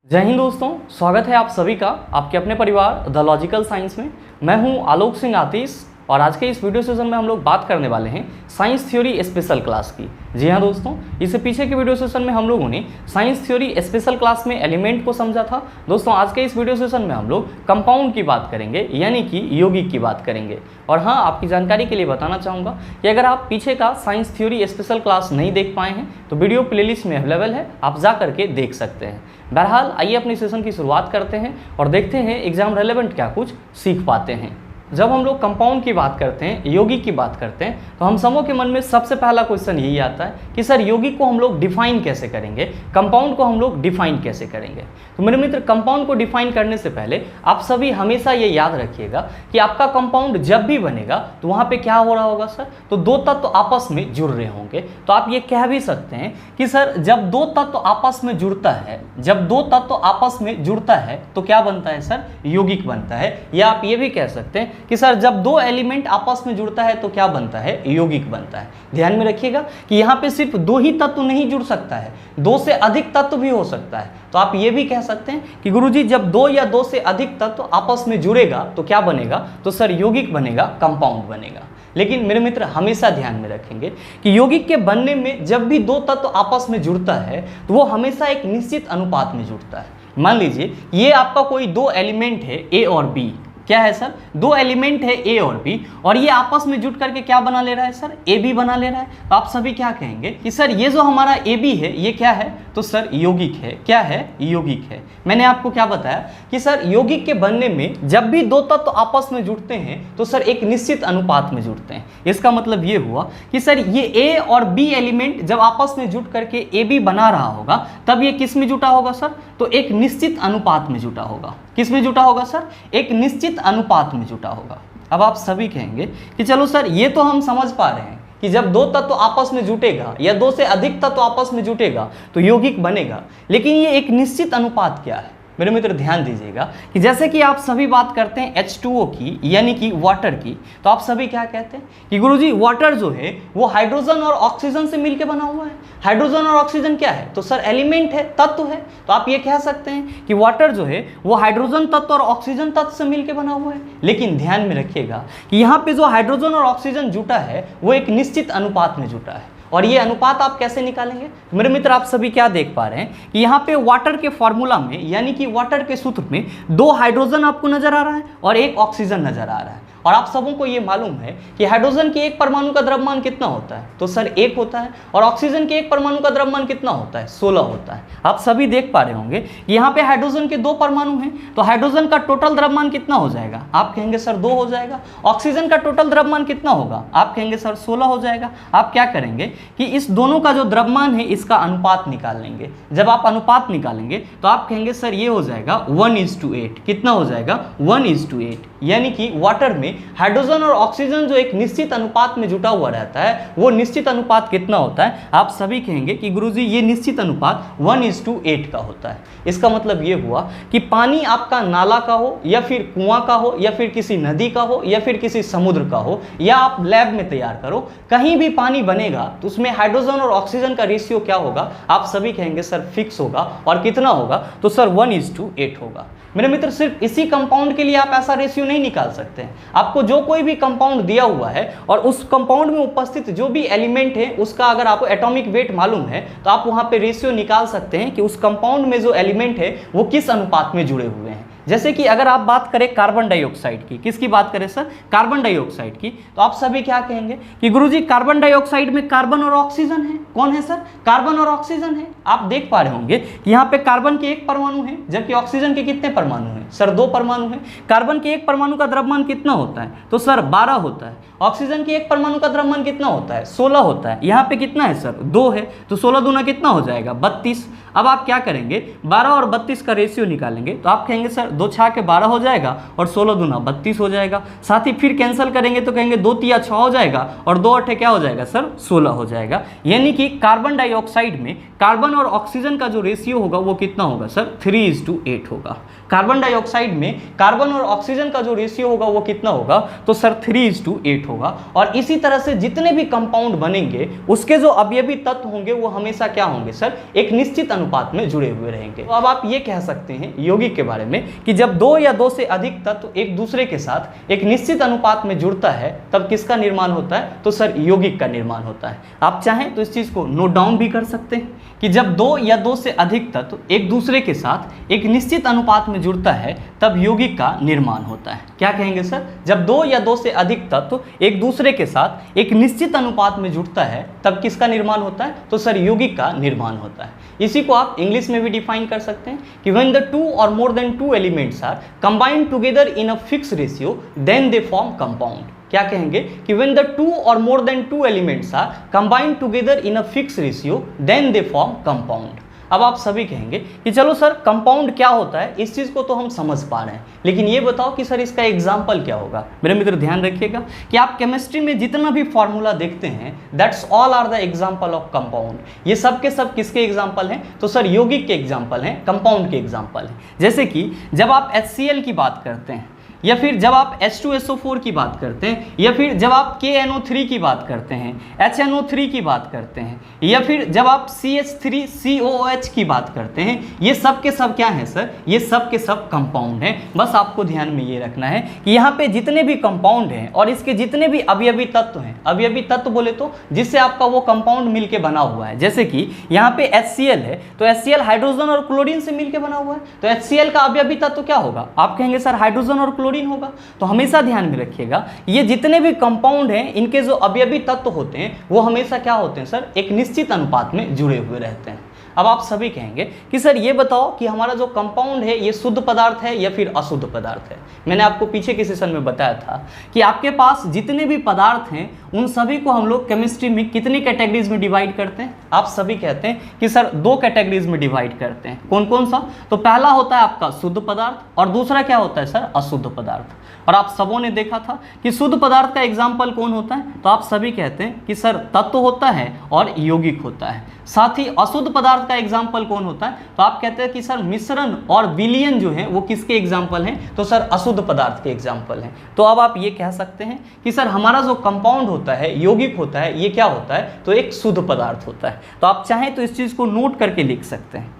जय हिंद दोस्तों, स्वागत है आप सभी का आपके अपने परिवार द लॉजिकल साइंस में। मैं हूं आलोक सिंह आतिश और आज के इस वीडियो सेशन में हम लोग बात करने वाले हैं साइंस थ्योरी स्पेशल क्लास की। जी हां दोस्तों, इससे पीछे के वीडियो सेशन में हम लोगों ने साइंस थ्योरी स्पेशल क्लास में एलिमेंट को समझा था। दोस्तों आज के इस वीडियो सेशन में हम लोग कंपाउंड की बात करेंगे, यानी कि यौगिक की बात करेंगे। और हाँ, आपकी जानकारी के लिए बताना चाहूँगा कि अगर आप पीछे का साइंस थ्योरी स्पेशल क्लास नहीं देख पाए हैं तो वीडियो प्लेलिस्ट में अवेलेबल है, आप जा करके देख सकते हैं। बहरहाल आइए अपनी सेशन की शुरुआत करते हैं और देखते हैं एग्जाम रेलेवेंट क्या कुछ सीख पाते हैं। जब हम लोग कंपाउंड की बात करते हैं, यौगिक की बात करते हैं, तो हम सबों के मन में सबसे पहला क्वेश्चन यही आता है कि सर यौगिक को हम लोग डिफाइन कैसे करेंगे, कंपाउंड को हम लोग डिफाइन कैसे करेंगे। तो मेरे मित्र, कंपाउंड को डिफाइन करने से पहले आप सभी हमेशा ये याद रखिएगा कि आपका कंपाउंड जब भी बनेगा तो वहाँ पे क्या हो रहा होगा सर, तो दो तत्व आपस में जुड़ रहे होंगे। तो आप ये कह भी सकते हैं कि सर जब दो तत्व आपस में जुड़ता है, जब दो तत्व आपस में जुड़ता है तो क्या बनता है सर, यौगिक बनता है। या आप ये भी कह सकते हैं कि सर जब दो एलिमेंट आपस में जुड़ता है तो क्या बनता है, यौगिक बनता है। ध्यान में रखिएगा कि यहाँ पे सिर्फ दो ही तत्व नहीं जुड़ सकता है, दो से अधिक तत्व भी हो सकता है। तो आप ये भी कह सकते हैं कि गुरुजी जब दो या दो से अधिक तत्व आपस में जुड़ेगा तो क्या बनेगा, तो सर यौगिक बनेगा, कंपाउंड बनेगा। लेकिन मेरे मित्र हमेशा ध्यान में रखेंगे कि यौगिक के बनने में जब भी दो तत्व आपस में जुड़ता है तो वो हमेशा एक निश्चित अनुपात में जुड़ता है। मान लीजिए ये आपका कोई दो एलिमेंट है ए और बी। क्या है सर, दो एलिमेंट है ए और बी और ये आपस में जुट करके क्या बना ले रहा है सर, ए बी बना ले रहा है। तो आप सभी क्या कहेंगे कि सर ये जो हमारा ए बी है ये क्या है, तो सर यौगिक है। क्या है, यौगिक है। मैंने आपको क्या बताया कि सर यौगिक के बनने में जब भी दो तत्व आपस में जुड़ते हैं तो सर एक निश्चित अनुपात में जुड़ते हैं। इसका मतलब ये हुआ कि सर ये ए और बी एलिमेंट जब आपस में जुट करके ए बी बना रहा होगा तब ये किस में जुटा होगा सर, तो एक निश्चित अनुपात में जुटा होगा। किस में जुटा होगा सर, एक निश्चित अनुपात में जुटा होगा। अब आप सभी कहेंगे कि चलो सर ये तो हम समझ पा रहे हैं कि जब दो तत्व आपस में जुटेगा या दो से अधिक तत्व आपस में जुटेगा तो यौगिक बनेगा, लेकिन ये एक निश्चित अनुपात क्या है। मेरे मित्र ध्यान दीजिएगा कि जैसे कि आप सभी बात करते हैं H2O की, यानी कि वाटर की, तो आप सभी क्या कहते हैं कि गुरुजी वाटर जो है वो हाइड्रोजन और ऑक्सीजन से मिलकर बना हुआ है। हाइड्रोजन और ऑक्सीजन क्या है, तो सर एलिमेंट है, तत्व है। तो आप ये कह सकते हैं कि वाटर जो है वो हाइड्रोजन तत्व और ऑक्सीजन तत्व से मिलकर बना हुआ है। लेकिन ध्यान में रखिएगा कि यहाँ पे जो हाइड्रोजन और ऑक्सीजन जुटा है वो एक निश्चित अनुपात में जुटा है। और ये अनुपात आप कैसे निकालेंगे, मेरे मित्र आप सभी क्या देख पा रहे हैं कि यहाँ पे वाटर के फॉर्मूला में, यानी कि वाटर के सूत्र में दो हाइड्रोजन आपको नजर आ रहा है और एक ऑक्सीजन नजर आ रहा है। और आप सबों को ये मालूम है कि हाइड्रोजन के एक परमाणु का द्रव्यमान कितना होता है, तो सर 1 होता है। और ऑक्सीजन के एक परमाणु का द्रव्यमान कितना होता है, 16 होता है। आप सभी देख पा रहे होंगे यहाँ पे हाइड्रोजन के 2 परमाणु हैं, तो हाइड्रोजन का टोटल द्रव्यमान कितना हो जाएगा, आप कहेंगे सर 2 हो जाएगा। ऑक्सीजन का टोटल द्रव्यमान कितना होगा, आप कहेंगे सर 16 हो जाएगा। आप क्या करेंगे कि इस दोनों का जो द्रव्यमान है इसका अनुपात निकाल लेंगे। जब आप अनुपात निकालेंगे तो आप कहेंगे सर ये हो जाएगा 1:8। कितना हो जाएगा, 1:8। यानी कि वाटर में हाइड्रोजन और ऑक्सीजन जो एक निश्चित अनुपात में जुटा हुआ रहता है वो निश्चित अनुपात कितना होता है, आप सभी कहेंगे कि गुरुजी ये निश्चित अनुपात 1:8 का होता है। इसका मतलब ये हुआ कि पानी आपका नाला का हो या फिर कुआं का हो या फिर किसी नदी का हो या फिर किसी समुद्र का हो या आप लैब में तैयार करो, कहीं भी पानी बनेगा तो उसमें हाइड्रोजन और ऑक्सीजन का रेशियो क्या होगा, आप सभी कहेंगे सर फिक्स होगा। और कितना होगा, तो सर 1:8 होगा। मेरे मित्र सिर्फ इसी कंपाउंड के लिए आप ऐसा रेशियो नहीं निकाल सकते हैं। आपको जो कोई भी कंपाउंड दिया हुआ है और उस कंपाउंड में उपस्थित जो भी एलिमेंट है उसका अगर आपको एटॉमिक वेट मालूम है तो आप वहां पे रेशियो निकाल सकते हैं कि उस कंपाउंड में जो एलिमेंट है वो किस अनुपात में जुड़े हुए हैं। जैसे कि अगर आप बात करें कार्बन डाइऑक्साइड की, किसकी बात करें सर, कार्बन डाइऑक्साइड की, तो आप सभी क्या कहेंगे कि गुरुजी कार्बन डाइऑक्साइड में कार्बन और ऑक्सीजन है। कौन है सर, कार्बन और ऑक्सीजन है। आप देख पा रहे होंगे कि यहाँ पे कार्बन के 1 परमाणु है जबकि ऑक्सीजन के कितने परमाणु हैं, सर 2 परमाणु हैं। कार्बन के 1 परमाणु का द्रव्यमान कितना होता है, तो सर 12 होता है। ऑक्सीजन के 1 परमाणु का द्रव्यमान कितना होता है, 16 होता है। यहाँ पे कितना है सर, 2 है, तो 16 दूना कितना हो जाएगा, 32। अब आप क्या करेंगे, 12 और 32 का रेशियो निकालेंगे तो आप कहेंगे सर 2 छा के 12 हो जाएगा और 16 दूना 32 हो जाएगा। साथ ही फिर कैंसिल करेंगे तो कहेंगे 2 तिया 6 हो जाएगा और 2 अठे क्या हो जाएगा सर, 16 हो जाएगा। यानी कि कार्बन डाइऑक्साइड में कार्बन और ऑक्सीजन का जो रेशियो होगा वो कितना होगा सर, 3:8 होगा। कार्बन डाइऑक्साइड में कार्बन और ऑक्सीजन का जो रेशियो होगा वो कितना होगा, तो सर 3:8 होगा। और इसी तरह से जितने भी कंपाउंड बनेंगे उसके जो अवयवी तत्व होंगे वो हमेशा क्या होंगे सर, एक निश्चित अनुपात में जुड़े हुए रहेंगे। तो अब आप ये कह सकते हैं यौगिक के बारे में कि जब दो या दो से अधिक तत्व एक दूसरे के साथ एक निश्चित अनुपात में जुड़ता है तब किसका निर्माण होता है, तो सर यौगिक का निर्माण होता है। आप चाहें तो इस चीज को नोट डाउन भी कर सकते हैं कि जब दो या दो से अधिक तत्व एक दूसरे के साथ एक निश्चित अनुपात में जुड़ता है तब यौगिक का निर्माण होता है। क्या कहेंगे सर, जब दो या दो से अधिक तत्व एक दूसरे के साथ एक निश्चित अनुपात में जुड़ता है तब किसका निर्माण होता है, तो सर यौगिक का निर्माण होता है। इसी को आप इंग्लिश में भी डिफाइन कर सकते हैं कि व्हेन द टू और more than two elements are combined together in a fix ratio then they form compound. क्या कहेंगे कि व्हेन द टू और more than two elements are combined together in a fix ratio then they form compound. अब आप सभी कहेंगे कि चलो सर कंपाउंड क्या होता है, इस चीज को तो हम समझ पा रहे हैं, लेकिन ये बताओ कि सर इसका एग्जाम्पल क्या होगा। मेरे मित्र ध्यान रखिएगा कि आप केमिस्ट्री में जितना भी फॉर्मूला देखते हैं that's all are the example of compound. ये सब के सब किसके एग्जाम्पल हैं, तो सर यौगिक के एग्जाम्पल हैं, कंपाउंड के एग्जाम्पल हैं। जैसे कि जब आप HCl की बात करते हैं, या फिर जब आप H2SO4 की बात करते हैं, या फिर जब आप KNO3 की बात करते हैं, HNO3 की बात करते हैं, या फिर जब आप CH3COOH की बात करते हैं, ये सब के सब क्या हैं सर, ये सब के सब कंपाउंड हैं। बस आपको ध्यान में ये रखना है कि यहाँ पे जितने भी कंपाउंड हैं और इसके जितने भी अवयवी तत्व हैं, अवयवी तत्व बोले तो जिससे आपका वो कंपाउंड मिलके बना हुआ है, जैसे कि यहाँ पे HCl है तो HCl हाइड्रोजन और क्लोरीन से मिलके बना हुआ है, तो HCl का अवयवी तत्व क्या होगा, आप कहेंगे सर हाइड्रोजन और क्लोरीन होगा। तो हमेशा ध्यान में रखिएगा ये जितने भी कंपाउंड हैं इनके जो अवयवी तत्व होते हैं वो हमेशा क्या होते हैं सर, एक निश्चित अनुपात में जुड़े हुए रहते हैं। अब आप सभी कहेंगे कि सर ये बताओ कि हमारा जो कंपाउंड है ये शुद्ध पदार्थ है या फिर अशुद्ध पदार्थ है। मैंने आपको पीछे के सेशन में बताया था कि आपके पास जितने भी पदार्थ हैं उन सभी को हम लोग केमिस्ट्री में कितनी कैटेगरीज में डिवाइड करते हैं। आप सभी कहते हैं कि सर दो कैटेगरीज में डिवाइड करते हैं। कौन कौन सा, तो पहला होता है आपका शुद्ध पदार्थ और दूसरा क्या होता है सर, अशुद्ध पदार्थ। और आप सबों ने देखा था कि शुद्ध पदार्थ का एग्जाम्पल कौन होता है, तो आप सभी कहते हैं कि सर तत्व होता है और यौगिक होता है। साथ ही अशुद्ध पदार्थ का एग्जाम्पल कौन होता है, तो आप कहते हैं कि सर मिश्रण और विलयन जो है वो किसके एग्जाम्पल हैं, तो सर अशुद्ध पदार्थ के एग्जाम्पल हैं। तो अब आप ये कह सकते हैं कि सर हमारा जो कंपाउंड होता है, यौगिक होता है, ये क्या होता है, तो एक शुद्ध पदार्थ होता है। तो आप चाहें तो इस चीज़ को नोट करके लिख सकते हैं,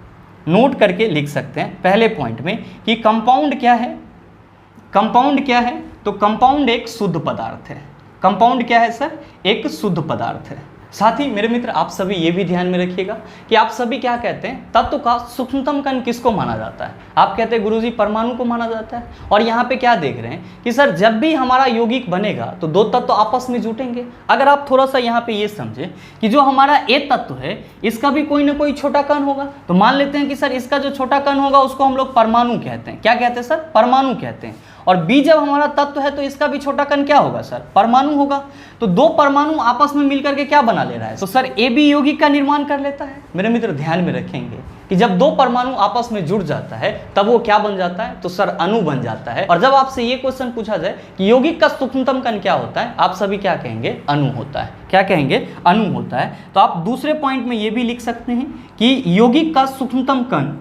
नोट करके लिख सकते हैं पहले पॉइंट में कि कंपाउंड क्या है। कंपाउंड क्या है, तो कंपाउंड एक शुद्ध पदार्थ है। कंपाउंड क्या है सर, एक शुद्ध पदार्थ है। साथ ही मेरे मित्र आप सभी ये भी ध्यान में रखिएगा कि आप सभी क्या कहते हैं, तत्व का सूक्ष्मतम कण किसको माना जाता है, आप कहते हैं गुरुजी परमाणु को माना जाता है। और यहाँ पे क्या देख रहे हैं कि सर जब भी हमारा यौगिक बनेगा तो दो तत्व आपस में जुटेंगे। अगर आप थोड़ा सा यहाँ पे ये समझे कि जो हमारा ए तत्व है इसका भी कोई ना कोई छोटा कण होगा, तो मान लेते हैं कि सर इसका जो छोटा कण होगा उसको हम लोग परमाणु कहते हैं। क्या कहते हैं सर, परमाणु कहते हैं। और बी जब हमारा तत्व है तो इसका भी छोटा कण क्या होगा सर, परमाणु होगा। तो दो परमाणु आपस में मिलकर के क्या बना ले रहा है, तो सर ए बी यौगिक का निर्माण कर लेता है। मेरे मित्र ध्यान में रखेंगे कि जब दो परमाणु आपस में जुड़ जाता है तब वो क्या बन जाता है, तो सर अणु बन जाता है। और जब आपसे ये क्वेश्चन पूछा जाए कि यौगिक का सूक्ष्मतम कण क्या होता है, आप सभी क्या कहेंगे, अणु होता है। क्या कहेंगे, अणु होता है। तो आप दूसरे पॉइंट में ये भी लिख सकते हैं कि यौगिक का सूक्ष्मतम कण,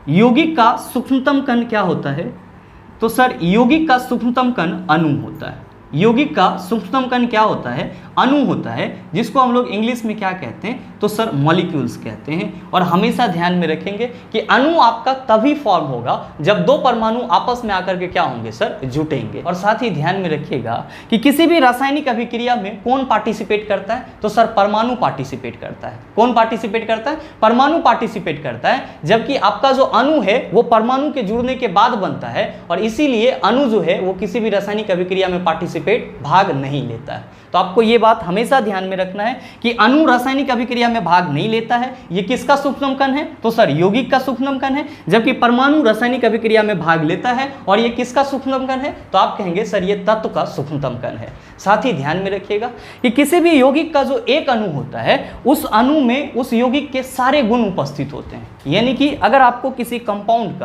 यौगिक का सूक्ष्मतम कण क्या होता है, तो सर यौगिक का सूक्ष्मतम कण अणु होता है। यौगिक का सूक्ष्मतम कण क्या होता है, अणु होता है, जिसको हम लोग इंग्लिश में क्या कहते हैं, तो सर मॉलिक्यूल्स कहते हैं। और हमेशा ध्यान में रखेंगे कि अणु आपका तभी फॉर्म होगा जब दो परमाणु आपस में आकर के क्या होंगे सर, जुटेंगे। और साथ ही ध्यान में रखिएगा कि किसी भी रासायनिक अभिक्रिया में कौन पार्टिसिपेट करता है, तो सर परमाणु पार्टिसिपेट करता है। कौन पार्टिसिपेट करता है, परमाणु पार्टिसिपेट करता है। जबकि आपका जो अणु है वो परमाणु के जुड़ने के बाद बनता है और इसीलिए अणु जो है वो किसी भी रासायनिक अभिक्रिया में भाग नहीं लेता है। तो आपको ये बात हमेशा ध्यान में रखना है कि अणु रासायनिक अभिक्रिया में भाग नहीं लेता है। ये किसका सूक्ष्मतम कण है, तो सर यौगिक का सूक्ष्मतम कण है। जबकि परमाणु रासायनिक अभिक्रिया में भाग लेता है और ये किसका सूक्ष्मतम कण है, तो आप कहेंगे सर ये तत्व का सूक्ष्मतम कण है। साथ ही ध्यान में रखिएगा कि किसी भी यौगिक का जो एक अणु होता है उस अणु में उस यौगिक के सारे गुण उपस्थित होते हैं। यानी कि अगर आपको किसी कंपाउंड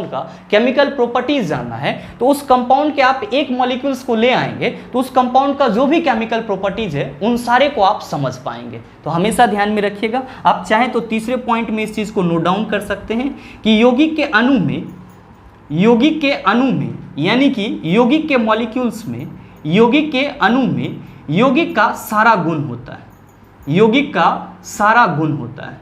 का केमिकल प्रॉपर्टीज जानना है तो उस कंपाउंड के आप एक मॉलिक्यूल्स को ले आएंगे तो उस कंपाउंड का जो भी केमिकल प्रॉपर्टीज है उन सारे को आप समझ पाएंगे। तो हमेशा ध्यान में रखिएगा। आप चाहें तो तीसरे पॉइंट में इस चीज को नोट डाउन कर सकते हैं कि यौगिक के अणु में यानी कि यौगिक के मॉलिक्यूल्स में, यौगिक के अणु में यौगिक का सारा गुण होता है। यौगिक का सारा गुण होता है।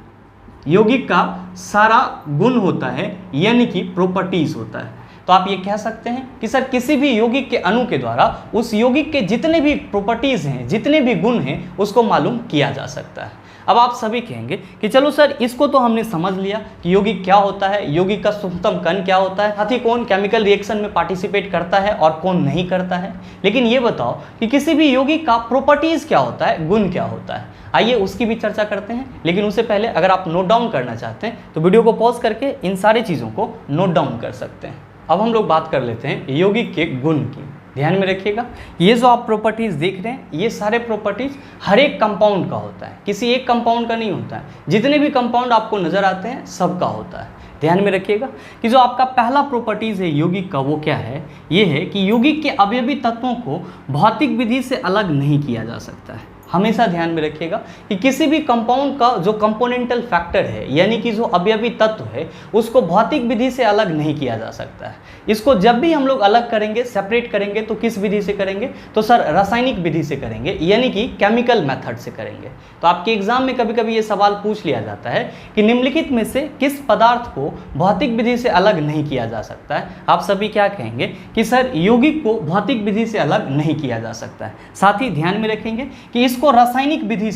यौगिक का सारा गुण होता है यानी कि प्रॉपर्टीज होता है। तो आप ये कह सकते हैं कि सर किसी भी यौगिक के अणु के द्वारा उस यौगिक के जितने भी प्रॉपर्टीज हैं, जितने भी गुण हैं, उसको मालूम किया जा सकता है। अब आप सभी कहेंगे कि चलो सर इसको तो हमने समझ लिया कि यौगिक क्या होता है, यौगिक का सूक्ष्मतम कण क्या होता है, साथ ही कौन केमिकल रिएक्शन में पार्टिसिपेट करता है और कौन नहीं करता है। लेकिन ये बताओ कि किसी भी यौगिक का प्रॉपर्टीज क्या होता है, गुण क्या होता है। आइए उसकी भी चर्चा करते हैं। लेकिन उससे पहले अगर आप नोट डाउन करना चाहते हैं तो वीडियो को पॉज करके इन सारी चीज़ों को नोट डाउन कर सकते हैं। अब हम लोग बात कर लेते हैं यौगिक के गुण की। ध्यान में रखिएगा, ये जो आप प्रॉपर्टीज देख रहे हैं, ये सारे प्रॉपर्टीज हर एक कंपाउंड का होता है, किसी एक कंपाउंड का नहीं होता है। जितने भी कंपाउंड आपको नजर आते हैं सबका होता है। ध्यान में रखिएगा कि जो आपका पहला प्रॉपर्टीज है यौगिक का, वो क्या है, ये है कि यौगिक के अवयवी तत्वों को भौतिक विधि से अलग नहीं किया जा सकता है। हमेशा ध्यान में रखिएगा कि किसी भी कंपाउंड का जो कंपोनेंटल फैक्टर है यानी कि जो अवयवी तत्व है, उसको भौतिक विधि से अलग नहीं किया जा सकता है। इसको जब भी हम लोग अलग करेंगे, सेपरेट करेंगे, तो किस विधि से करेंगे, तो सर रासायनिक विधि से करेंगे यानी कि केमिकल मेथड से करेंगे। तो आपके एग्जाम में कभी कभी ये सवाल पूछ लिया जाता है कि निम्नलिखित में से किस पदार्थ को भौतिक विधि से अलग नहीं किया जा सकता है। आप सभी क्या कहेंगे कि सर यौगिक को भौतिक विधि से अलग नहीं किया जा सकता है। साथ ही ध्यान में रखेंगे कि इसको रासायनिक विधि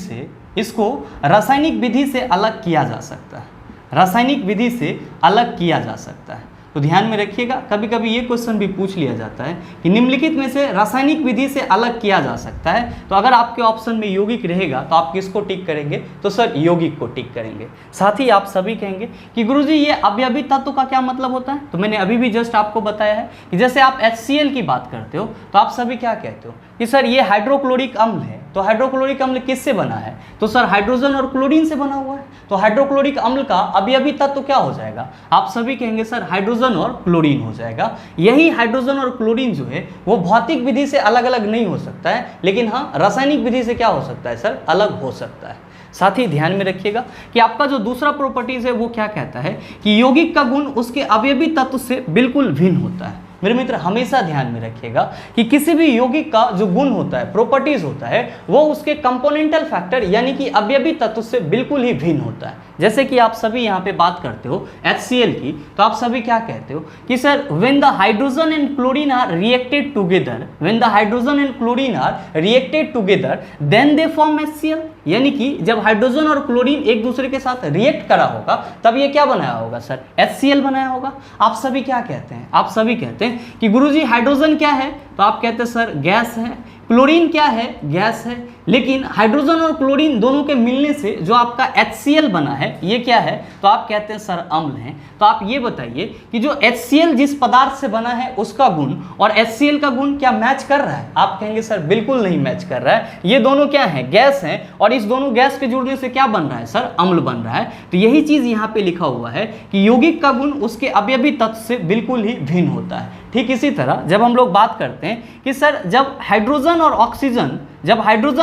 से अलग किया जा सकता है, रासायनिक विधि से अलग किया जा सकता है। तो ध्यान में रखिएगा, कभी कभी ये क्वेश्चन भी पूछ लिया जाता है कि निम्नलिखित में से रासायनिक विधि से अलग किया जा सकता है। तो अगर आपके ऑप्शन में यौगिक रहेगा तो आप किसको टिक करेंगे, तो सर यौगिक को टिक करेंगे। साथ ही आप सभी कहेंगे कि गुरुजी ये अवयवी तत्व का क्या मतलब होता है। तो मैंने अभी भी जस्ट आपको बताया है कि जैसे आप HCl की बात करते हो तो आप सभी क्या कहते हो कि सर ये हाइड्रोक्लोरिक अम्ल है। तो हाइड्रोक्लोरिक अम्ल किससे बना है, तो सर हाइड्रोजन और क्लोरीन से बना हुआ है। तो हाइड्रोक्लोरिक अम्ल का अवयवी तत्व क्या हो जाएगा, आप सभी कहेंगे सर हाइड्रोजन और क्लोरीन हो जाएगा। यही हाइड्रोजन और क्लोरीन जो है वो भौतिक विधि से अलग अलग नहीं हो सकता है, लेकिन हाँ रासायनिक विधि से क्या हो सकता है सर, अलग हो सकता है। साथ ही ध्यान में रखिएगा कि आपका जो दूसरा प्रॉपर्टीज है वो क्या कहता है कि यौगिक का गुण उसके अवयवी तत्व से बिल्कुल भिन्न होता है। मेरे मित्र हमेशा ध्यान में रखिएगा कि किसी भी यौगिक का जो गुण होता है, प्रॉपर्टीज होता है, वो उसके कंपोनेंटल फैक्टर यानी कि अवयवी तत्व से बिल्कुल ही भिन्न होता है। जैसे कि आप सभी यहाँ पे बात करते हो HCl की, तो आप सभी क्या कहते हो कि sir when the hydrogen and chlorine are reacted together, when the hydrogen and chlorine are reacted together then they form HCl। यानी कि जब हाइड्रोजन और क्लोरीन एक दूसरे के साथ रिएक्ट करा होगा तब ये क्या बनाया होगा सर, HCl बनाया होगा। आप सभी क्या कहते हैं, आप सभी कहते हैं कि गुरुजी हाइड्रोजन क्या है, तो आप कहते हैं सर गैस है। क्लोरीन क्या है, गैस है। लेकिन हाइड्रोजन और क्लोरीन दोनों के मिलने से जो आपका HCl बना है ये क्या है, तो आप कहते हैं सर अम्ल है। तो आप ये बताइए कि जो HCl जिस पदार्थ से बना है उसका गुण और HCl का गुण क्या मैच कर रहा है, आप कहेंगे सर बिल्कुल नहीं मैच कर रहा है। ये दोनों क्या है, गैस है, और इस दोनों गैस के जुड़ने से क्या बन रहा है सर, अम्ल बन रहा है। तो यही चीज यहाँ पे लिखा हुआ है कि यौगिक का गुण उसके अवयवी तत्व से बिल्कुल ही भिन्न होता है। ठीक इसी तरह जब हम लोग बात करते हैं कि सर जब हाइड्रोजन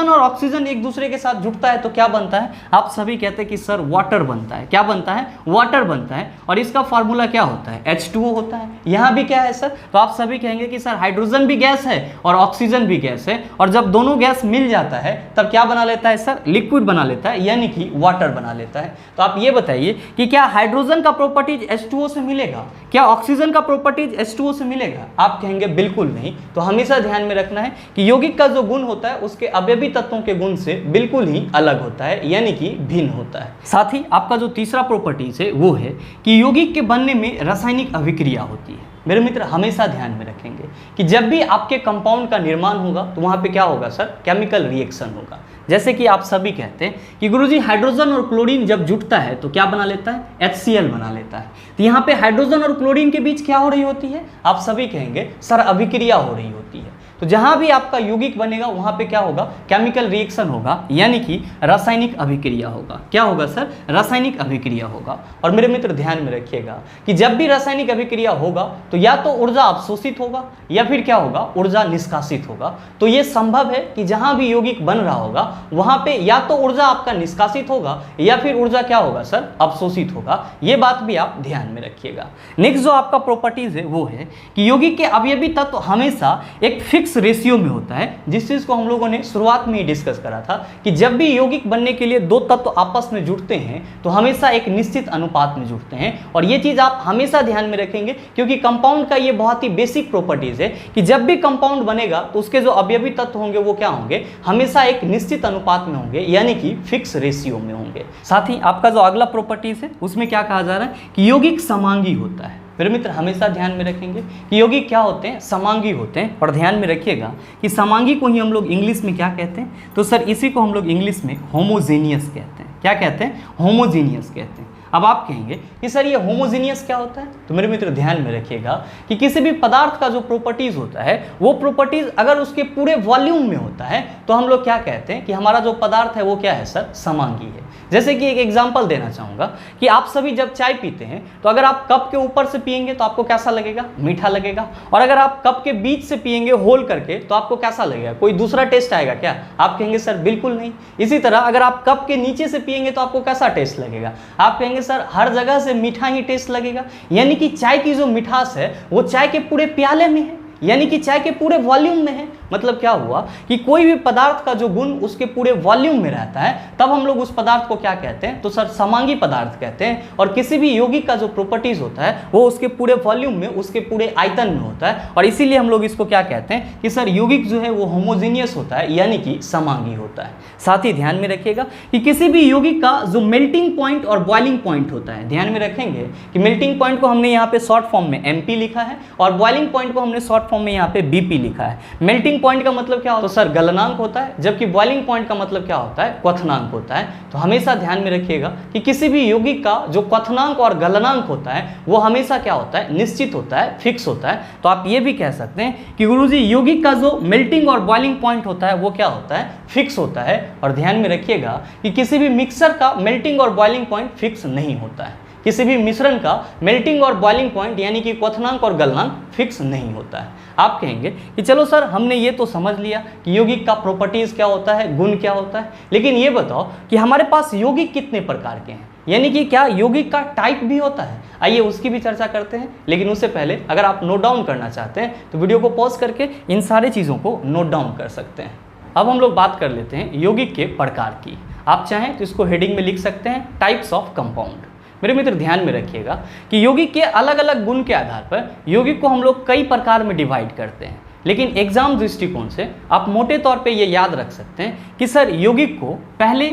और ऑक्सीजन एक दूसरे के साथ जुड़ता है तो क्या बनता है, आप सभी कहते हैं कि सर वाटर बनता है। क्या बनता है, वाटर बनता है। और इसका फॉर्मूला क्या होता है, H2O होता है। यहाँ भी क्या है सर, तो आप सभी कहेंगे कि सर हाइड्रोजन भी गैस है और ऑक्सीजन भी गैस है, और जब दोनों गैस मिल जाता है तब क्या बना लेता है सर, लिक्विड बना लेता है यानी कि वाटर बना लेता है। तो आप ये बताइए कि क्या हाइड्रोजन का प्रॉपर्टीज H2O से मिलेगा, क्या ऑक्सीजन का प्रॉपर्टीज H2O से मिलेगा, आप कहेंगे बिल्कुल नहीं। तो हमेशा ध्यान में रखना है कि यौगिक का जो गुण होता है उसके अवयवी तत्वों के गुण से बिल्कुल ही अलग होता है यानी कि भिन्न होता है। साथ ही आपका जो तीसरा प्रॉपर्टीज है वो है कि यौगिक के बनने में रासायनिक अभिक्रिया होती है। मेरे मित्र हमेशा ध्यान में रखेंगे कि जब भी आपके कंपाउंड का निर्माण होगा तो वहां पे क्या होगा सर, केमिकल रिएक्शन होगा। जैसे कि आप सभी कहते हैं कि गुरुजी हाइड्रोजन और क्लोरीन जब जुटता है तो क्या बना लेता है, HCl बना लेता है। तो यहाँ पे हाइड्रोजन और क्लोरीन के बीच क्या हो रही होती है, आप सभी कहेंगे सर अभिक्रिया हो रही होती है। तो जहां भी आपका यौगिक बनेगा वहां पे क्या होगा, केमिकल रिएक्शन होगा यानी कि रासायनिक अभिक्रिया होगा। क्या होगा सर, रासायनिक अभिक्रिया होगा। और मेरे मित्र ध्यान में रखिएगा कि जब भी रासायनिक अभिक्रिया होगा तो या तो ऊर्जा अवशोषित होगा या फिर क्या होगा, ऊर्जा निष्कासित होगा। तो ये संभव है कि जहां भी यौगिक बन रहा होगा वहां पे या तो ऊर्जा आपका निष्कासित होगा या फिर ऊर्जा क्या होगा सर, अवशोषित होगा। ये बात भी आप ध्यान में रखिएगा। नेक्स्ट जो आपका प्रॉपर्टीज है वो है कि यौगिक के अवयवी तत्व हमेशा एक फिक्स फिक्स रेशियो में होता है, जिस चीज को हम लोगों ने शुरुआत में ही डिस्कस करा था कि जब भी यौगिक बनने के लिए दो तत्व आपस में जुड़ते हैं तो हमेशा एक निश्चित अनुपात में जुड़ते हैं। और ये चीज आप हमेशा ध्यान में रखेंगे, क्योंकि कंपाउंड का ये बहुत ही बेसिक प्रॉपर्टीज है कि जब भी कंपाउंड बनेगा तो उसके जो अवयवी तत्व होंगे वो क्या होंगे, हमेशा एक निश्चित अनुपात में होंगे, यानी कि फिक्स रेशियो में होंगे। साथ ही आपका जो अगला प्रॉपर्टीज है उसमें क्या कहा जा रहा है कि यौगिक समांगी होता है। मेरे मित्र हमेशा ध्यान में रखेंगे कि यौगिक क्या होते हैं, समांगी होते हैं। और ध्यान में रखिएगा कि समांगी को ही हम लोग इंग्लिश में क्या कहते हैं, तो सर इसी को हम लोग इंग्लिश में होमोजेनियस कहते हैं। क्या कहते हैं, होमोजेनियस कहते हैं। अब आप कहेंगे कि सर ये होमोजेनियस क्या होता है, तो मेरे मित्र ध्यान में रखिएगा कि किसी भी पदार्थ का जो प्रॉपर्टीज होता है वो प्रॉपर्टीज अगर उसके पूरे वॉल्यूम में होता है तो हम लोग क्या कहते हैं कि हमारा जो पदार्थ है वो क्या है सर, समांगी है। जैसे कि एक एग्जांपल देना चाहूँगा कि आप सभी जब चाय पीते हैं तो अगर आप कप के ऊपर से पिएंगे तो आपको कैसा लगेगा, मीठा लगेगा। और अगर आप कप के बीच से पिएंगे होल करके तो आपको कैसा लगेगा, कोई दूसरा टेस्ट आएगा क्या? आप कहेंगे सर बिल्कुल नहीं। इसी तरह अगर आप कप के नीचे से पिएंगे तो आपको कैसा टेस्ट लगेगा? आप कहेंगे सर हर जगह से मीठा ही टेस्ट लगेगा। यानी कि चाय की जो मिठास है वो चाय के पूरे प्याले में है, यानी कि चाय के पूरे वॉल्यूम में है। मतलब क्या हुआ कि कोई भी पदार्थ का जो गुण उसके पूरे वॉल्यूम में रहता है तब हम लोग उस पदार्थ को क्या कहते हैं, तो सर समांगी पदार्थ कहते हैं। और किसी भी यौगिक का जो प्रॉपर्टीज होता है वो उसके पूरे वॉल्यूम में, उसके पूरे आयतन में होता है। और इसीलिए हम लोग इसको क्या कहते हैं कि सर यौगिक जो है वो होमोजेनियस होता है, यानी कि समांगी होता है। साथ ही ध्यान में रखिएगा कि किसी भी यौगिक का जो मेल्टिंग पॉइंट और बॉइलिंग पॉइंट होता है, ध्यान में रखेंगे कि मेल्टिंग पॉइंट को हमने यहाँ पे शॉर्ट फॉर्म में MP लिखा है और बॉइलिंग पॉइंट को हमने शॉर्ट फॉर्म में यहाँ पे BP लिखा है। मेल्टिंग पॉइंट का मतलब क्या होता है, तो सर गलनांक होता है, जबकि बॉइलिंग पॉइंट का मतलब क्या होता है, क्वथनांक होता है। तो हमेशा ध्यान में रखिएगा कि किसी भी यौगिक का जो क्वथनांक और गलनांक होता है वो हमेशा क्या होता है, निश्चित होता है, फिक्स होता है। तो आप ये भी कह सकते हैं कि गुरुजी यौगिक का जो मेल्टिंग और बॉइलिंग पॉइंट होता है वो क्या होता है, फिक्स होता है। और ध्यान में रखिएगा कि किसी भी मिक्सर का मेल्टिंग और बॉइलिंग पॉइंट फिक्स नहीं होता है। किसी भी मिश्रण का मेल्टिंग और बॉइलिंग पॉइंट यानी कि क्वथनांक और गलनांक फिक्स नहीं होता है। आप कहेंगे कि चलो सर हमने ये तो समझ लिया कि यौगिक का प्रॉपर्टीज क्या होता है, गुण क्या होता है, लेकिन ये बताओ कि हमारे पास यौगिक कितने प्रकार के हैं, यानी कि क्या यौगिक का टाइप भी होता है? आइए उसकी भी चर्चा करते हैं। लेकिन उससे पहले अगर आप नोट डाउन करना चाहते हैं तो वीडियो को पॉज करके इन सारी चीज़ों को नोट डाउन कर सकते हैं। अब हम लोग बात कर लेते हैं यौगिक के प्रकार की। आप चाहें तो इसको हेडिंग में लिख सकते हैं, टाइप्स ऑफ कंपाउंड। मेरे मित्र ध्यान में रखिएगा कि यौगिक के अलग अलग गुण के आधार पर यौगिक को हम लोग कई प्रकार में डिवाइड करते हैं। लेकिन एग्जाम दृष्टिकोण से आप मोटे तौर पे ये याद रख सकते हैं कि सर यौगिक को पहले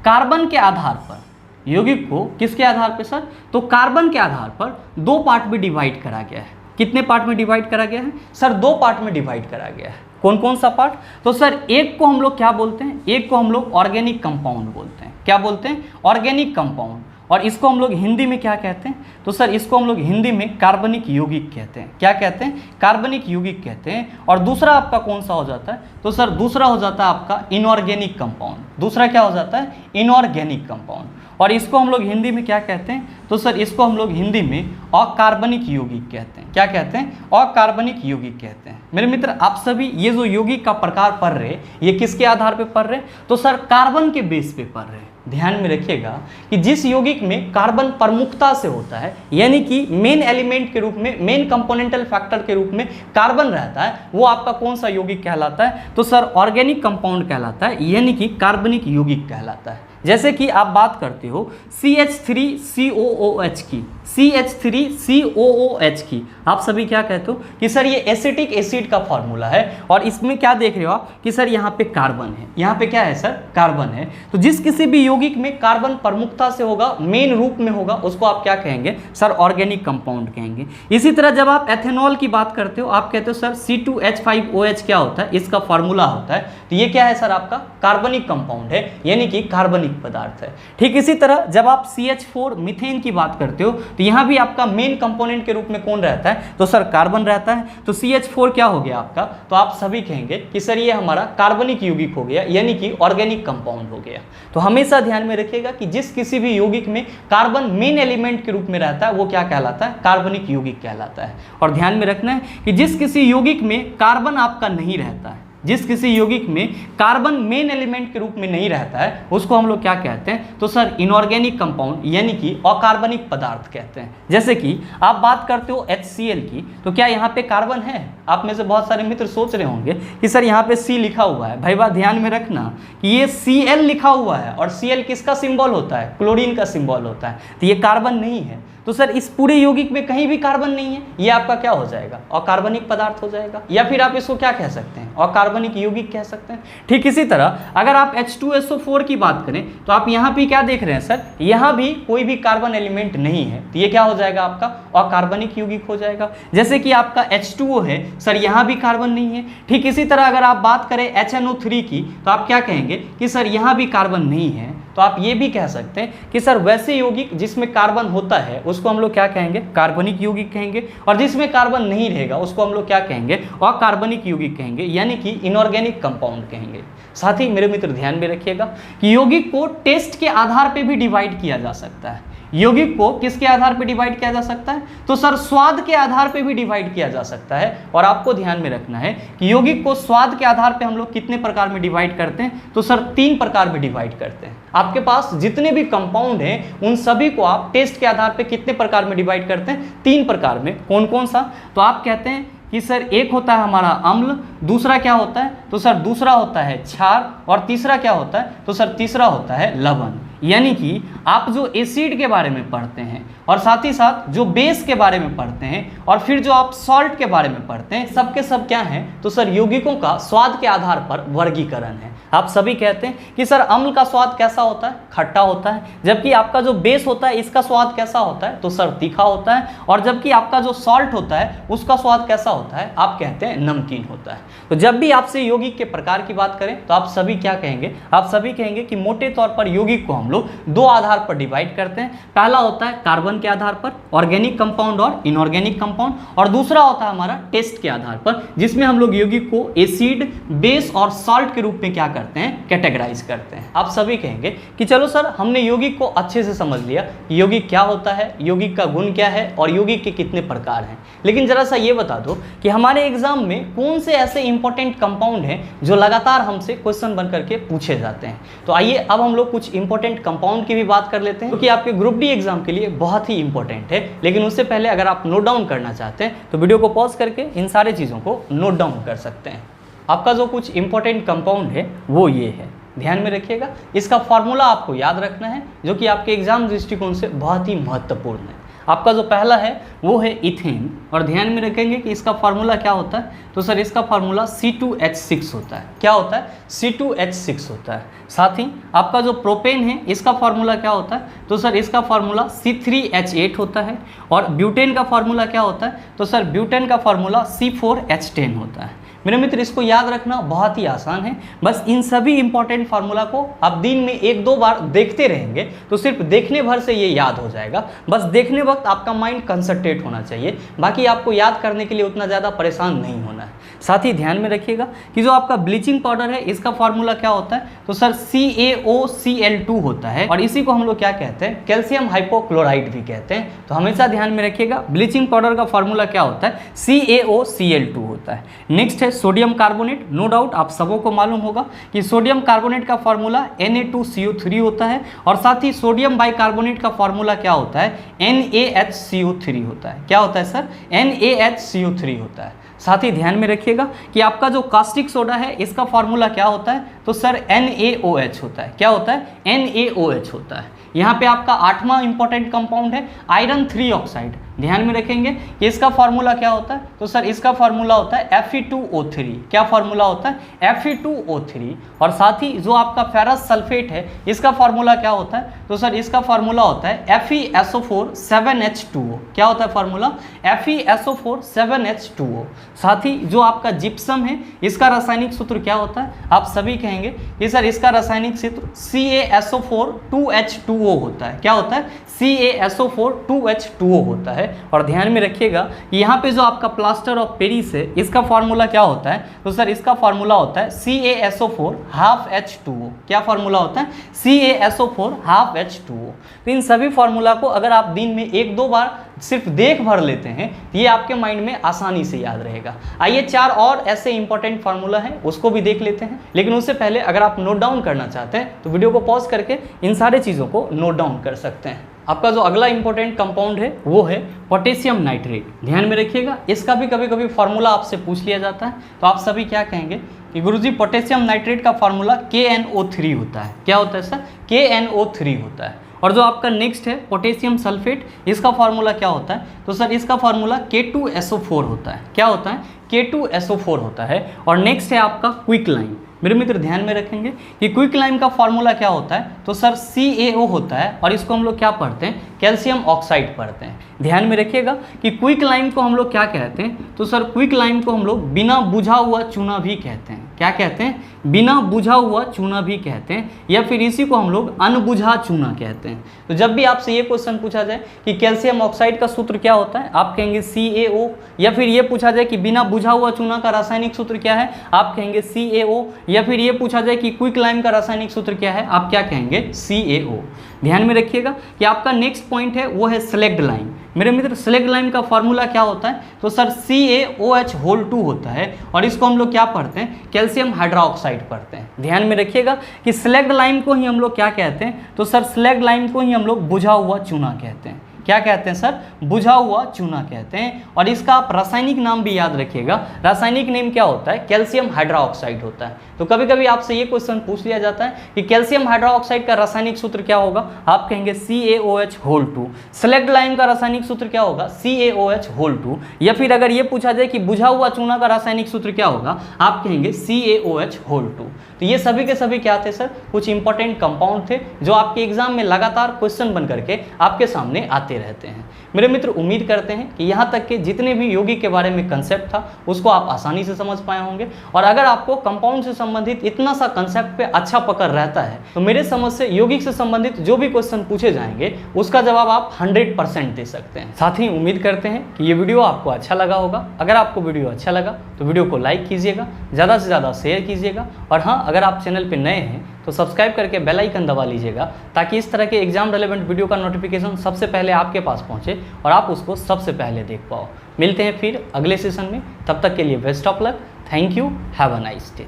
कार्बन के आधार पर, यौगिक को किसके आधार पर सर, तो कार्बन के आधार पर दो पार्ट में डिवाइड करा गया है। कितने पार्ट में डिवाइड करा गया है सर? दो पार्ट में डिवाइड करा गया है। कौन कौन सा पार्ट? तो सर एक को हम लोग क्या बोलते हैं, एक को हम लोग ऑर्गेनिक कंपाउंड बोलते हैं। क्या बोलते हैं? Organic compound. और इसको हम लोग हिंदी में क्या कहते हैं, तो सर इसको हम लोग हिंदी में कार्बनिक यौगिक कहते हैं। क्या कहते हैं? कार्बनिक यौगिक कहते हैं। और दूसरा आपका कौन सा हो जाता है, तो सर दूसरा हो जाता है आपका इनऑर्गेनिक कंपाउंड। दूसरा क्या हो जाता है? Inorganic compound. और इसको हम लोग हिंदी में क्या कहते हैं, तो सर इसको हम लोग हिंदी में अकार्बनिक यौगिक कहते हैं। क्या कहते हैं? अकार्बनिक यौगिक कहते हैं। मेरे मित्र आप सभी ये जो यौगिक का प्रकार पढ़ रहे ये किसके आधार पे पढ़ रहे, तो सर कार्बन के बेस पे पढ़ रहे। ध्यान में रखिएगा कि जिस यौगिक में कार्बन प्रमुखता से होता है, यानी कि मेन एलिमेंट के रूप में, मेन कंपोनेंटल फैक्टर के रूप में कार्बन रहता है, वो आपका कौन सा यौगिक कहलाता है, तो सर ऑर्गेनिक कंपाउंड कहलाता है, यानी कि कार्बनिक यौगिक कहलाता है। जैसे कि आप बात करते हो CH3COOH की, CH3COOH की, आप सभी क्या कहते हो कि सर ये एसिटिक एसिड का फॉर्मूला है। और इसमें क्या देख रहे हो आप कि सर यहाँ पे कार्बन है, यहाँ पे क्या है सर, कार्बन है। तो जिस किसी भी यौगिक में कार्बन प्रमुखता से होगा, मेन रूप में होगा, उसको आप क्या कहेंगे सर, ऑर्गेनिक कंपाउंड कहेंगे। इसी तरह जब आप एथेनॉल की बात करते हो, आप कहते हो सर C2H5OH क्या होता है, इसका फॉर्मूला होता है। तो ये क्या है सर, आपका कार्बनिक कंपाउंड है, यानी कि कार्बनिक पदार्थ है। ठीक इसी तरह जब आप CH4 मीथेन की बात करते हो तो यहाँ भी आपका मेन कंपोनेंट के रूप में कौन रहता है, तो सर कार्बन रहता है। तो CH4 क्या हो गया आपका, तो आप सभी कहेंगे कि सर ये हमारा कार्बनिक यौगिक हो गया, यानी कि ऑर्गेनिक कंपाउंड हो गया। तो हमेशा ध्यान में रखिएगा कि जिस किसी भी यौगिक में कार्बन मेन एलिमेंट के रूप में रहता है वो क्या कहलाता है, कार्बनिक यौगिक कहलाता है। और ध्यान में रखना है कि जिस किसी यौगिक में कार्बन आपका नहीं रहता है, जिस किसी यौगिक में कार्बन मेन एलिमेंट के रूप में नहीं रहता है उसको हम लोग क्या कहते हैं, तो सर इनऑर्गेनिक कंपाउंड यानी कि अकार्बनिक पदार्थ कहते हैं। जैसे कि आप बात करते हो HCl की, तो क्या यहाँ पे कार्बन है? आप में से बहुत सारे मित्र सोच रहे होंगे कि सर यहाँ पे C लिखा हुआ है। भाई बात ध्यान में रखना कि ये Cl लिखा हुआ है और Cl किसका सिंबल होता है? क्लोरीन का सिंबल होता है, तो ये कार्बन नहीं है। तो सर इस पूरे यौगिक में कहीं भी कार्बन नहीं है, ये आपका क्या हो जाएगा? अकार्बनिक पदार्थ हो जाएगा, या फिर आप इसको क्या कह सकते हैं? अकार्बनिक यौगिक कह सकते हैं। ठीक इसी तरह अगर आप H2SO4 की बात करें तो आप यहाँ भी क्या देख रहे हैं सर, यहाँ भी कोई भी कार्बन एलिमेंट नहीं है, तो ये क्या हो जाएगा? आपका अकार्बनिक यौगिक हो जाएगा। जैसे कि आपका H2O है सर, यहाँ भी कार्बन नहीं है। ठीक इसी तरह अगर आप बात करें HNO3 की, तो आप क्या कहेंगे कि सर यहाँ भी कार्बन नहीं है, तो आप ये भी कह सकते हैं कि सर वैसे यौगिक जिसमें कार्बन होता है उसको हम लोग क्या कहेंगे? कार्बनिक यौगिक कहेंगे, और जिसमें कार्बन नहीं रहेगा उसको हम लोग क्या कहेंगे? अकार्बनिक यौगिक कहेंगे, यानी कि इनऑर्गेनिक कंपाउंड कहेंगे। साथ ही मेरे मित्र ध्यान में रखिएगा कि यौगिक को टेस्ट के आधार पर भी डिवाइड किया जा सकता है। यौगिक को किसके आधार पर डिवाइड किया जा सकता है? तो सर स्वाद के आधार पर भी डिवाइड किया जा सकता है। और आपको ध्यान में रखना है कि यौगिक को स्वाद के आधार पर हम लोग कितने प्रकार में डिवाइड करते हैं? तो सर 3 प्रकार में डिवाइड करते हैं। आपके पास जितने भी कंपाउंड हैं उन सभी को आप टेस्ट के आधार पर कितने प्रकार में डिवाइड करते हैं? 3 प्रकार में। कौन कौन सा? तो आप कहते हैं कि सर एक होता है हमारा अम्ल, दूसरा क्या होता है? तो सर दूसरा होता है क्षार, और तीसरा क्या होता है? तो सर तीसरा होता है लवण। यानी कि आप जो एसिड के बारे में पढ़ते हैं और साथ ही साथ जो बेस के बारे में पढ़ते हैं और फिर जो आप सॉल्ट के बारे में पढ़ते हैं, सब के सब क्या हैं? तो सर यौगिकों का स्वाद के आधार पर वर्गीकरण है। आप सभी कहते हैं कि सर अम्ल का स्वाद कैसा होता है? खट्टा होता है। जबकि आपका जो बेस होता है इसका स्वाद कैसा होता है? तो सर तीखा होता है। और जबकि आपका जो सॉल्ट होता है उसका स्वाद कैसा होता है? आप कहते हैं नमकीन होता है। तो जब भी आपसे यौगिक के प्रकार की बात करें तो आप सभी क्या कहेंगे? आप सभी कहेंगे कि मोटे तौर पर यौगिक को हम लोग 2 आधार पर डिवाइड करते हैं। पहला होता है कार्बन के आधार पर, ऑर्गेनिक कंपाउंड और इनऑर्गेनिक कंपाउंड, और दूसरा होता है हमारा टेस्ट के आधार पर, जिसमें हम लोग यौगिक को एसिड, बेस और सॉल्ट के रूप में क्या करते हैं? कैटेगराइज करते हैं। आप सभी कहेंगे कि चलो सर हमने यौगिक को अच्छे से समझ लिया, यौगिक क्या होता है, यौगिक का गुण क्या है और यौगिक के कितने प्रकार हैं। लेकिन जरा सा ये बता दो कि हमारे एग्जाम में कौन से ऐसे इंपॉर्टेंट कंपाउंड हैं जो लगातार हमसे क्वेश्चन बन करके पूछे जाते हैं। तो आइए अब हम लोग कुछ इंपॉर्टेंट कंपाउंड की भी बात कर लेते हैं, क्योंकि आपके ग्रुप डी एग्जाम के लिए बहुत ही इंपॉर्टेंट है। लेकिन उससे पहले अगर आप नोट डाउन करना चाहते हैं तो वीडियो को पॉज करके इन सारे चीज़ों को नोट डाउन कर सकते हैं। आपका जो कुछ इंपॉर्टेंट कंपाउंड है वो ये है, ध्यान में रखिएगा। इसका फॉर्मूला आपको याद रखना है जो कि आपके एग्जाम दृष्टिकोण से बहुत ही महत्वपूर्ण है। आपका जो पहला है वो है इथेन, और ध्यान में रखेंगे कि इसका फार्मूला क्या होता है? तो सर इसका फार्मूला C2H6 होता है। क्या होता है? C2H6 होता है। साथ ही आपका जो प्रोपेन है इसका फार्मूला क्या होता है? तो सर इसका फार्मूला C3H8 होता है। और ब्यूटेन का फार्मूला क्या होता है? तो सर ब्यूटेन का फार्मूला C4H10 होता है। मेरे मित्र इसको याद रखना बहुत ही आसान है। बस इन सभी इंपॉर्टेंट फार्मूला को आप दिन में 1-2 बार देखते रहेंगे तो सिर्फ देखने भर से ये याद हो जाएगा। बस देखने वक्त आपका माइंड कंसंट्रेट होना चाहिए, बाकी आपको याद करने के लिए उतना ज़्यादा परेशान नहीं होना है। साथ ही ध्यान में रखिएगा कि जो आपका ब्लीचिंग पाउडर है इसका फार्मूला क्या होता है? तो सर CaOCl2 होता है, और इसी को हम लोग क्या कहते हैं? कैल्शियम हाइपोक्लोराइड भी कहते हैं। तो हमेशा ध्यान में रखिएगा ब्लीचिंग पाउडर का फार्मूला क्या होता है? CaOCl2 होता है। नेक्स्ट है सोडियम कार्बोनेट। नो डाउट आप सबों को मालूम होगा कि सोडियम कार्बोनेट का फार्मूला Na2CO3 होता है, और साथ ही सोडियम बाइकार्बोनेट का फार्मूला क्या होता है? NaHCO3 होता है। क्या होता है सर? NaHCO3 होता है। साथ ही ध्यान में रखिएगा कि आपका जो कास्टिक सोडा है इसका फार्मूला क्या होता है? तो सर NaOH होता है। क्या होता है? NaOH होता है। यहाँ पे आपका 8वां इंपॉर्टेंट कंपाउंड है आयरन 3 ऑक्साइड। ध्यान में रखेंगे कि इसका फार्मूला क्या होता है? तो सर इसका फार्मूला होता है Fe2O3। क्या फार्मूला होता है? Fe2O3। और साथ ही जो आपका फेरस सल्फेट है इसका फार्मूला क्या होता है? तो सर इसका फार्मूला होता है FeSO4 7H2O। क्या होता है फार्मूला? FeSO4 7H2O। साथ ही जो आपका जिप्सम है इसका रासायनिक सूत्र क्या होता है? आप सभी कहेंगे कि सर इसका रासायनिक सूत्र CaSO4 2H2O होता है। क्या होता है? CaSO4 2H2O होता है। है। और ध्यान में रखिएगा कि यहाँ पे जो आपका प्लास्टर ऑफ पेरिस है इसका फार्मूला क्या होता है, तो सर इसका फार्मूला होता है CaSO4 हाफ H2O। क्या फार्मूला होता है? CaSO4 half H2O। तो इन सभी फार्मूला को अगर आप दिन में 1-2 बार सिर्फ देख भर लेते हैं तो ये आपके माइंड में आसानी से याद रहेगा। आइए 4 और ऐसे इंपॉर्टेंट फार्मूला हैं उसको भी देख लेते हैं, लेकिन उससे पहले अगर आप नोट डाउन करना चाहते हैं तो वीडियो को पॉज करके इन सारी चीज़ों को नोट डाउन कर सकते हैं। आपका जो अगला इंपॉर्टेंट कंपाउंड है वो है पोटेशियम नाइट्रेट। ध्यान में रखिएगा, इसका भी कभी कभी फार्मूला आपसे पूछ लिया जाता है, तो आप सभी क्या कहेंगे कि गुरुजी पोटेशियम नाइट्रेट का फार्मूला KNO3 होता है। क्या होता है सर? KNO3 होता है। और जो आपका नेक्स्ट है पोटेशियम सल्फेट, इसका फार्मूला क्या होता है, तो सर इसका फार्मूला K2SO4 होता है। क्या होता है? K2SO4 होता है। और नेक्स्ट है आपका क्विक लाइम। मेरे मित्र ध्यान में रखेंगे कि क्विक लाइम का फार्मूला क्या होता है, तो सर CaO होता है। और इसको हम लोग क्या पढ़ते हैं? कैल्शियम ऑक्साइड पढ़ते हैं। ध्यान में रखिएगा कि क्विक लाइम को हम लोग क्या कहते हैं, तो सर क्विक लाइम को हम लोग बिना बुझा हुआ चूना भी कहते हैं। क्या कहते हैं? बिना बुझा हुआ चूना भी कहते हैं, या फिर इसी को हम लोग अनबुझा चूना कहते हैं। तो जब भी आपसे ये क्वेश्चन पूछा जाए कि कैल्शियम ऑक्साइड का सूत्र क्या होता है, आप कहेंगे CaO। या फिर ये पूछा जाए कि बिना बुझा हुआ चूना का रासायनिक सूत्र क्या है, आप कहेंगे CaO। या फिर ये पूछा जाए कि क्विक लाइम का रासायनिक सूत्र क्या है, आप क्या कहेंगे? CaO। ध्यान में रखिएगा कि आपका नेक्स्ट पॉइंट है वो है स्लेग्ड लाइम। मेरे मित्र स्लेग्ड लाइम का फार्मूला क्या होता है, तो सर CaOH2 होता है। और इसको हम लोग क्या पढ़ते हैं? कैल्शियम हाइड्रोक्साइड पढ़ते हैं। ध्यान में रखिएगा कि स्लेग्ड लाइम को ही हम लोग क्या कहते हैं, तो सर स्लेग्ड लाइम को ही हम लोग बुझा हुआ चूना कहते हैं। क्या कहते हैं सर? बुझा हुआ चूना कहते हैं। और इसका आप रासायनिक नाम भी याद रखिएगा, रासायनिक नेम क्या होता है? कैल्शियम हाइड्रोक्साइड होता है। तो कभी कभी आपसे ये क्वेश्चन पूछ लिया जाता है कि कैल्शियम हाइड्रोक्साइड का रासायनिक सूत्र क्या होगा, आप कहेंगे CaOH2। स्लेग्ड लाइम का रासायनिक सूत्र क्या होगा? CaOH2। या फिर अगर ये पूछा जाए कि बुझा हुआ चूना का रासायनिक सूत्र क्या होगा, आप कहेंगे CaOH2। तो ये सभी के सभी क्या थे सर? कुछ इंपॉर्टेंट कंपाउंड थे जो आपके एग्जाम में लगातार क्वेश्चन बन करके आपके सामने आते रहते हैं। मेरे मित्र उम्मीद करते हैं कि यहाँ तक के जितने भी यौगिक के बारे में कंसेप्ट था उसको आप आसानी से समझ पाए होंगे। और अगर आपको कंपाउंड से संबंधित इतना सा कंसेप्ट पे अच्छा पकड़ रहता है तो मेरे समझ से यौगिक से संबंधित जो भी क्वेश्चन पूछे जाएंगे उसका जवाब आप 100% दे सकते हैं। साथ ही उम्मीद करते हैं कि ये वीडियो आपको अच्छा लगा होगा। अगर आपको वीडियो अच्छा लगा तो वीडियो को लाइक कीजिएगा, ज़्यादा से ज़्यादा शेयर कीजिएगा। और हाँ, अगर आप चैनल पर नए हैं तो सब्सक्राइब करके बेल आइकन दबा लीजिएगा, ताकि इस तरह के एग्जाम रेलेवेंट वीडियो का नोटिफिकेशन सबसे पहले आपके पास पहुंचे और आप उसको सबसे पहले देख पाओ। मिलते हैं फिर अगले सेशन में, तब तक के लिए best of luck. Thank you, have a nice day.